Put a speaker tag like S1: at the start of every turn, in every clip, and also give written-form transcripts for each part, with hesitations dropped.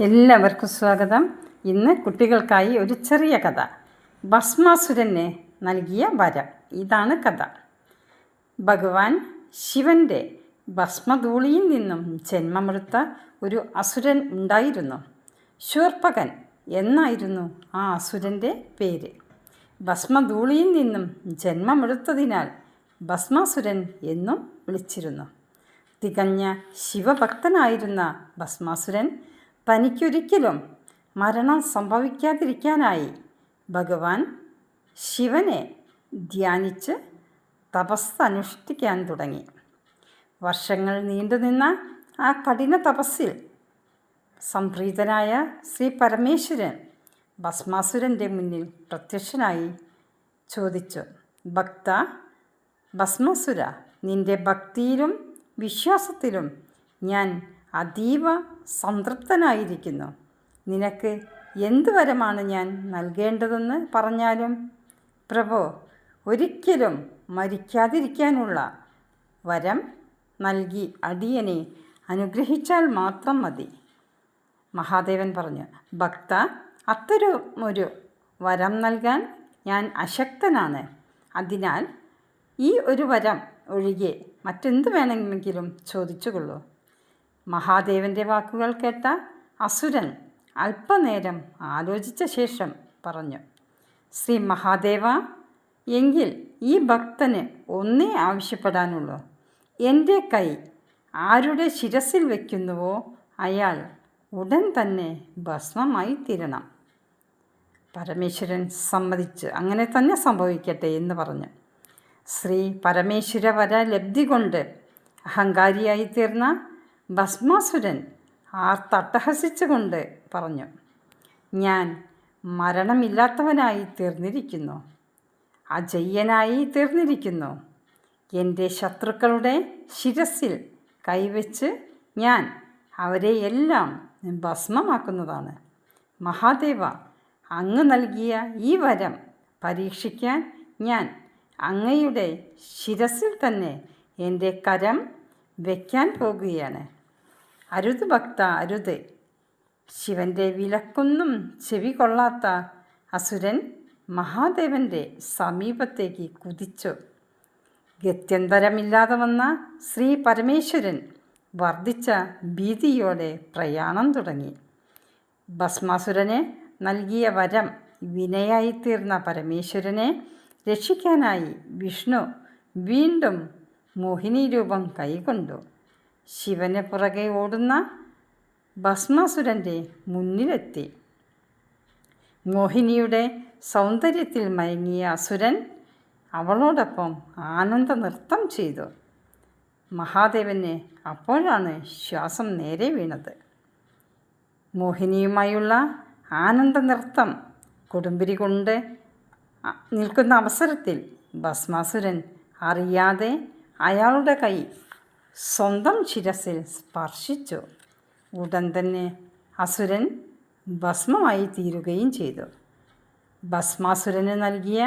S1: എല്ലാവർക്കും സ്വാഗതം. ഇന്ന് കുട്ടികൾക്കായി ഒരു ചെറിയ കഥ. ഭസ്മാസുരന് നൽകിയ വരം. ഇതാണ് കഥ. ഭഗവാൻ ശിവൻ്റെ ഭസ്മധൂളിയിൽ നിന്നും ജന്മമെടുത്ത ഒരു അസുരൻ ഉണ്ടായിരുന്നു. ശൂർപ്പകൻ എന്നായിരുന്നു ആ അസുരൻ്റെ പേര്. ഭസ്മധൂളിയിൽ നിന്നും ജന്മമെടുത്തതിനാൽ ഭസ്മാസുരൻ എന്നും വിളിച്ചിരുന്നു. തികഞ്ഞ ശിവഭക്തനായിരുന്ന ഭസ്മാസുരൻ തനിക്കൊരിക്കലും മരണം സംഭവിക്കാതിരിക്കാനായി ഭഗവാൻ ശിവനെ ധ്യാനിച്ച് തപസ് അനുഷ്ഠിക്കാൻ തുടങ്ങി. വർഷങ്ങൾ നീണ്ടുനിന്ന ആ കഠിന തപസ്സിൽ സംപ്രീതനായ ശ്രീ പരമേശ്വരൻ ഭസ്മാസുരൻ്റെ മുന്നിൽ പ്രത്യക്ഷനായി ചോദിച്ചു, ഭക്ത ഭസ്മാസുര, നിൻ്റെ ഭക്തിയിലും വിശ്വാസത്തിലും ഞാൻ അതീവ സംതൃപ്തനായിരിക്കുന്നു. നിനക്ക് എന്തു വരമാണ് ഞാൻ നൽകേണ്ടതെന്ന് പറഞ്ഞാലും. പ്രഭോ, ഒരിക്കലും മരിക്കാതിരിക്കാനുള്ള വരം നൽകി അടിയനെ അനുഗ്രഹിച്ചാൽ മാത്രം മതി. മഹാദേവൻ പറഞ്ഞു, ഭക്ത, അത്തരമൊരു വരം നൽകാൻ ഞാൻ അശക്തനാണ്. അതിനാൽ ഈ ഒരു വരം ഒഴികെ മറ്റെന്ത് വേണമെങ്കിലും ചോദിച്ചുകൊള്ളൂ. മഹാദേവൻ്റെ വാക്കുകൾ കേട്ട അസുരൻ അല്പനേരം ആലോചിച്ച ശേഷം പറഞ്ഞു, ശ്രീ മഹാദേവ, എങ്കിൽ ഈ ഭക്തന് ഒന്നേ ആവശ്യപ്പെടാനുള്ളൂ. എൻ്റെ കൈ ആരുടെ ശിരസിൽ വയ്ക്കുന്നുവോ അയാൾ ഉടൻ തന്നെ ഭസ്മമായി തീരണം. പരമേശ്വരൻ സമ്മതിച്ചു. അങ്ങനെ തന്നെ സംഭവിക്കട്ടെ എന്ന് പറഞ്ഞു. ശ്രീ പരമേശ്വര വര ലബ്ധി കൊണ്ട് അഹങ്കാരിയായി തീർന്ന ഭസ്മാസുരൻ ആർത്തട്ടഹസിച്ചുകൊണ്ട് പറഞ്ഞു, ഞാൻ മരണമില്ലാത്തവനായി തീർന്നിരിക്കുന്നു, അജയ്യനായി തീർന്നിരിക്കുന്നു. എൻ്റെ ശത്രുക്കളുടെ ശിരസിൽ കൈവച്ച് ഞാൻ അവരെ എല്ലാം ഭസ്മമാക്കുന്നതാണ്. മഹാദേവ, അങ്ങ് നൽകിയ ഈ വരം പരീക്ഷിക്കാൻ ഞാൻ അങ്ങയുടെ ശിരസിൽ തന്നെ എൻ്റെ കരം വയ്ക്കാൻ പോകുകയാണ്. അരുത് ഭക്ത, അരുത്. ശിവൻ്റെ വിലക്കൊന്നും ചെവി കൊള്ളാത്ത അസുരൻ മഹാദേവൻ്റെ സമീപത്തേക്ക് കുതിച്ചു. ഗത്യന്തരമില്ലാതെ വന്ന ശ്രീ പരമേശ്വരൻ വർദ്ധിച്ച ഭീതിയോടെ പ്രയാണം തുടങ്ങി. ഭസ്മാസുരന് നൽകിയ വരം വിനയായിത്തീർന്ന പരമേശ്വരനെ രക്ഷിക്കാനായി വിഷ്ണു വീണ്ടും മോഹിനി രൂപം കൈക്കൊണ്ടു ശിവന് പുറകെ ഓടുന്ന ഭസ്മാസുരൻ്റെ മുന്നിലെത്തി. മോഹിനിയുടെ സൗന്ദര്യത്തിൽ മയങ്ങിയ അസുരൻ അവളോടൊപ്പം ആനന്ദ നൃത്തം ചെയ്തു. മഹാദേവന് അപ്പോഴാണ് ശ്വാസം നേരെ വീണത്. മോഹിനിയുമായുള്ള ആനന്ദ നൃത്തം കൊടുമ്പിരി കൊണ്ട് നിൽക്കുന്ന അവസരത്തിൽ ഭസ്മാസുരൻ അറിയാതെ അയാളുടെ കൈ സ്വന്തം ശിരസിൽ സ്പർശിച്ചു. ഉടൻ തന്നെ അസുരൻ ഭസ്മമായി തീരുകയും ചെയ്തു. ഭസ്മാസുരന് നൽകിയ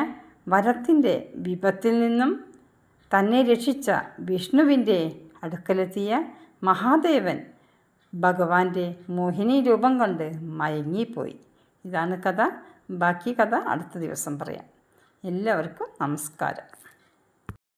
S1: വരത്തിൻ്റെ വിപത്തിൽ നിന്നും തന്നെ രക്ഷിച്ച വിഷ്ണുവിൻ്റെ അടുക്കലെത്തിയ മഹാദേവൻ ഭഗവാന്റെ മോഹിനി രൂപം കണ്ട് മയങ്ങിപ്പോയി. ഇതാണ് കഥ. ബാക്കി കഥ അടുത്ത ദിവസം പറയാം. എല്ലാവർക്കും നമസ്കാരം.